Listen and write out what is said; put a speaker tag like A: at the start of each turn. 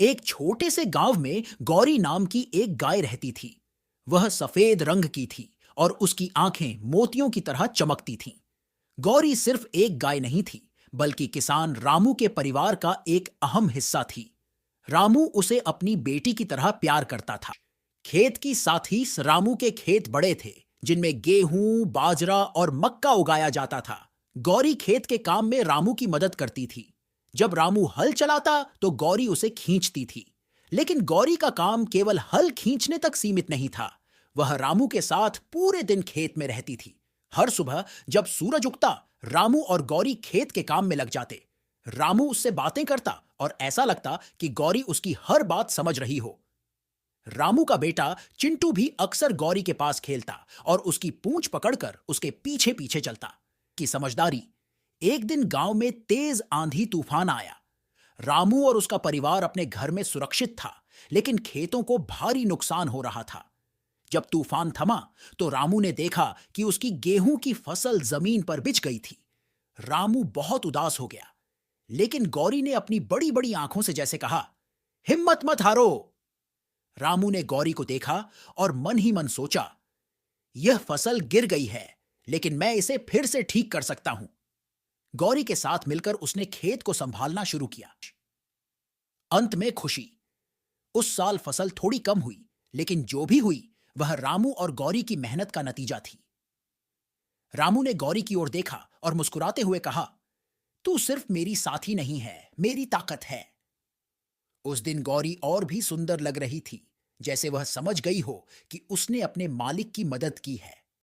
A: एक छोटे से गांव में गौरी नाम की एक गाय रहती थी। वह सफेद रंग की थी और उसकी आंखें मोतियों की तरह चमकती थीं। गौरी सिर्फ एक गाय नहीं थी, बल्कि किसान रामू के परिवार का एक अहम हिस्सा थी। रामू उसे अपनी बेटी की तरह प्यार करता था। खेत की साथ ही रामू के खेत बड़े थे, जिनमें गेहूं, बाजरा और मक्का उगाया जाता था। गौरी खेत के काम में रामू की मदद करती थी। जब रामू हल चलाता तो गौरी उसे खींचती थी। लेकिन गौरी का काम केवल हल खींचने तक सीमित नहीं था। वह रामू के साथ पूरे दिन खेत में रहती थी। हर सुबह जब सूरज उगता, रामू और गौरी खेत के काम में लग जाते। रामू उससे बातें करता और ऐसा लगता कि गौरी उसकी हर बात समझ रही हो। रामू का बेटा चिंटू भी अक्सर गौरी के पास खेलता और उसकी पूंछ पकड़कर उसके पीछे पीछे चलता। की समझदारी। एक दिन गांव में तेज आंधी तूफान आया। रामू और उसका परिवार अपने घर में सुरक्षित था, लेकिन खेतों को भारी नुकसान हो रहा था। जब तूफान थमा तो रामू ने देखा कि उसकी गेहूं की फसल जमीन पर बिछ गई थी। रामू बहुत उदास हो गया, लेकिन गौरी ने अपनी बड़ी बड़ी आंखों से जैसे कहा, हिम्मत मत हारो। रामू ने गौरी को देखा और मन ही मन सोचा, यह फसल गिर गई है, लेकिन मैं इसे फिर से ठीक कर सकता हूं। गौरी के साथ मिलकर उसने खेत को संभालना शुरू किया। अंत में खुशी। उस साल फसल थोड़ी कम हुई, लेकिन जो भी हुई वह रामू और गौरी की मेहनत का नतीजा थी। रामू ने गौरी की ओर देखा और मुस्कुराते हुए कहा, तू सिर्फ मेरी साथी नहीं है, मेरी ताकत है। उस दिन गौरी और भी सुंदर लग रही थी, जैसे वह समझ गई हो कि उसने अपने मालिक की मदद की है।